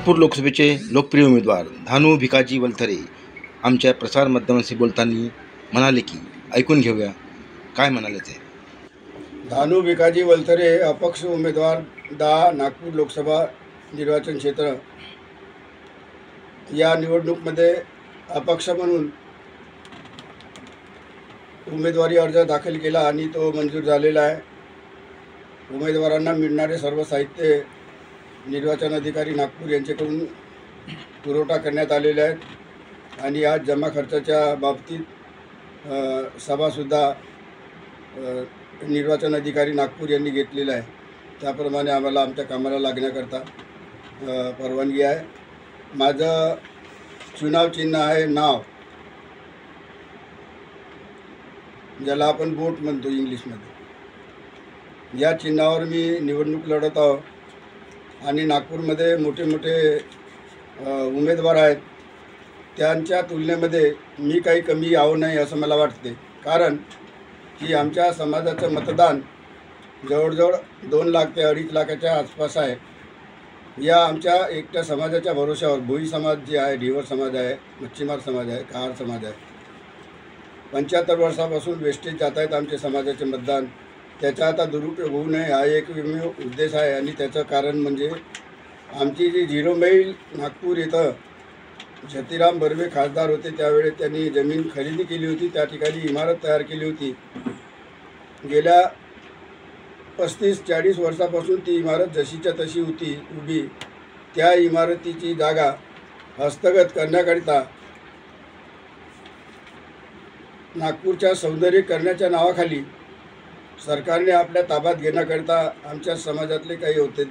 नागपूर लोकसभेचे लोकप्रिय उमेदवार धानू भिकाजी वलथरे आमच्या प्रसार माध्यमांशी बोलताना म्हणाले की ऐकून घेऊया काय म्हणाले ते। धानू भिकाजी वलथरे अपक्ष उमेदवार 10 नागपूर लोकसभा निर्वाचन क्षेत्र या निवडणुकीमध्ये अपक्ष म्हणून उमेदवारी अर्ज दाखल केला आणि तो मंजूर झालेला आहे। उमेदवारांना मिळणारे सर्व साहित्य निर्वाचन अधिकारी नागपूर यांच्याकडून पुरवठा करण्यात आलेले आहेत आणि आज जमा खर्चाच्या बाबतीत सभासुद्धा निर्वाचन अधिकारी नागपूर यांनी घेतलेला आहे। त्याप्रमाणे आम्हाला आमच्या कामाला लागण्याकरता परवानगी आहे। माझं चुनाव चिन्ह आहे नाव, ज्याला आपण बोट म्हणतो इंग्लिशमध्ये। या चिन्हावर मी निवडणूक लढत आहो आणि नागपूरमध्ये मोठे मोठे उमेदवार आहेत, त्यांच्या तुलनेमध्ये मी काही कमी यावं नाही असं मला वाटते। कारण की आमच्या समाजाचं मतदान जवळजवळ 2 लाख ते 2.5 लाखाच्या आसपास आहे। या आमच्या एकट्या समाजाच्या भरोशावर भोई समाज जे आहे, ढिवर समाज आहे, मच्छीमार समाज आहे, कहार समाज आहे, 75 वर्षापासून वेस्टेज जात आहेत आमच्या समाजाचे मतदान। त्याचा आता दुरुपयोग होऊ नये हा एकमेव उद्देश आहे आणि त्याचं कारण म्हणजे आमची जी 0 मैल नागपूर इथं छतीराम बर्वे खासदार होते त्यावेळी त्यांनी जमीन खरेदी केली होती, त्या ठिकाणी इमारत तयार केली होती। गेल्या 35-40 वर्षापासून ती इमारत जशीच्या तशी होती उभी। त्या इमारतीची जागा हस्तगत करण्याकरिता नागपूरच्या सौंदर्यीकरणाच्या नावाखाली सरकारने आपल्या ताब्यात घेण्याकरिता आमच्या समाजातले काही होते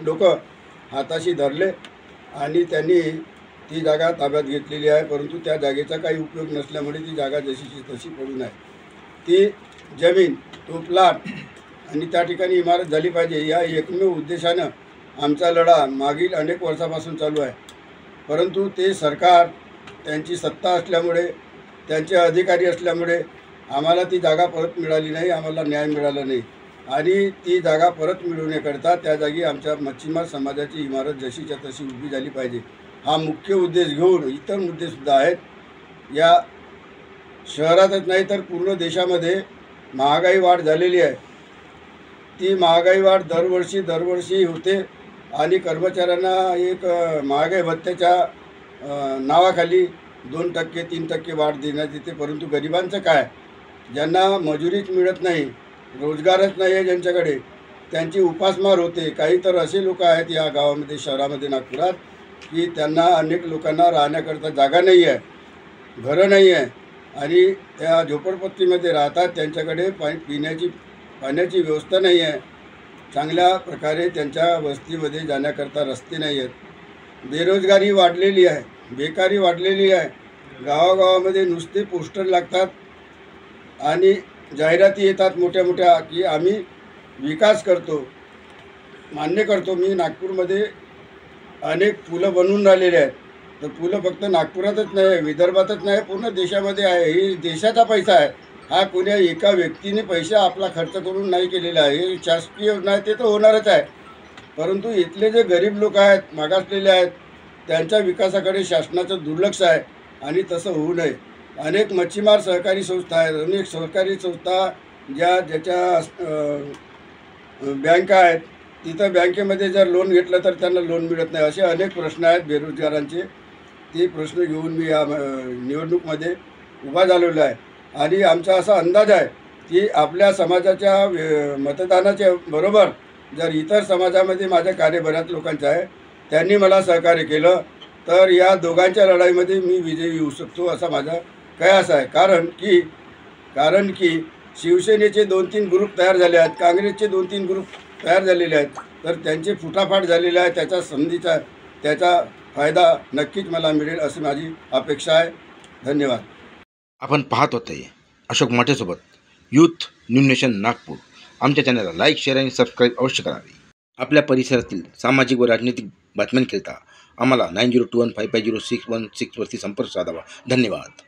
लोक हाताशी धरले आणि त्यांनी ती जागा ताब्यात घेतलेली आहे। परंतु त्या जागेचा काही उपयोग नसल्यामुळे ती जागा जशीची तशी पडून आहे। ती जमीन, तो प्लॉट आणि त्या ठिकाणी इमारत झाली पाहिजे या एकमेव उद्देशानं आमचा लढा मागील अनेक वर्षापासून चालू आहे। परंतु ते सरकार, त्यांची सत्ता असल्यामुळे, त्यांचे अधिकारी असल्यामुळे आम्हाला ती जागा परत मिळाली नाही, आम्हाला न्याय मिळाला नाही आणि ती जागा परत मिळवण्याकरता त्या जागी आमच्या मच्छीमार समाजाची इमारत जशीच्या तशी उभी झाली पाहिजे हा मुख्य उद्देश घेऊन इतर मुद्देसुद्धा आहेत। या शहरातच नाही तर पूर्ण देशामध्ये महागाई वाढ झालेली आहे। ती महागाई वाढ दरवर्षी होते आणि कर्मचाऱ्यांना एक महागाई भत्त्याच्या नावाखाली 2% 3% वाढ देण्यात येते। परंतु गरिबांचं काय, ज्यांना मजुरीच मिळत नाही, रोजगारच नाही आहे ज्यांच्याकडे, त्यांची उपासमार होते। काही तर असे लोक आहेत या गावामध्ये, शहरामध्ये, नागपुरात की त्यांना अनेक लोकांना राहण्याकरता जागा नाही आहे, घरं नाही आहे आणि त्या झोपडपट्टीमध्ये राहतात। त्यांच्याकडे पाण्याची व्यवस्था नाही आहे, चांगल्या प्रकारे त्यांच्या वस्तीमध्ये जाण्याकरता रस्ते नाही आहेत। बेरोजगारी वाढलेली आहे, बेकारी वाढलेली आहे। गावागावामध्ये नुसते पोस्टर लागतात आणि जाहिराती येतात मोठ्या मोठ्या की आम्ही विकास करतो। मान्य करतो, मी नागपूरमध्ये अनेक पुलं बनवून राहिलेले आहेत। तर पुलं फक्त नागपुरातच नाही, विदर्भातच नाही, पूर्ण देशामध्ये आहे। ही देशाचा पैसा आहे, हा कोण्या एका व्यक्तीने पैसा आपला खर्च करून नाही केलेला आहे। हे शासकीय योजना आहे, ते तर होणारच आहे। परंतु इथले जे गरीब लोक आहेत, मागासलेले आहेत, त्यांच्या विकासाकडे शासनाचं दुर्लक्ष आहे आणि तसं होऊ नये। अनेक मच्छीमार सहकारी संस्था आहेत, अनेक सहकारी संस्था ज्याच्या बँका आहेत, तिथं बँकेमध्ये जर लोन घेतलं तर त्यांना लोन मिळत नाही। असे अनेक प्रश्न आहेत बेरोजगारांचे। ते प्रश्न घेऊन मी या निवडणुकीमध्ये उभा झालेलो आहे आणि आमचा असा अंदाज आहे की आपल्या समाजाच्या मतदानाच्या बरोबर जर इतर समाजामध्ये माझ्या कार्य बऱ्याच लोकांचं आहे, त्यांनी मला सहकार्य केलं तर या दोघांच्या लढाईमध्ये मी विजयी येऊ शकतो असा माझा कयास आहे। कारण की शिवसेनेचे 2-3 ग्रुप तयार झाले आहेत, काँग्रेसचे 2-3 ग्रुप तयार झालेले आहेत, तर त्यांचे फुटाफाट झालेले आहे। त्याचा फायदा नक्कीच मला मिळेल अशी माझी अपेक्षा आहे। धन्यवाद। आपण पाहत होते अशोक माटेसोबत यूथ न्यू नेशन नागपूर। आमच्या चॅनलला लाईक, शेअर आणि सबस्क्राईब अवश्य करावे। आपल्या परिसरातील सामाजिक व राजनैतिक बातम्यांकरिता आम्हाला 9021550616 वरती संपर्क साधावा। धन्यवाद।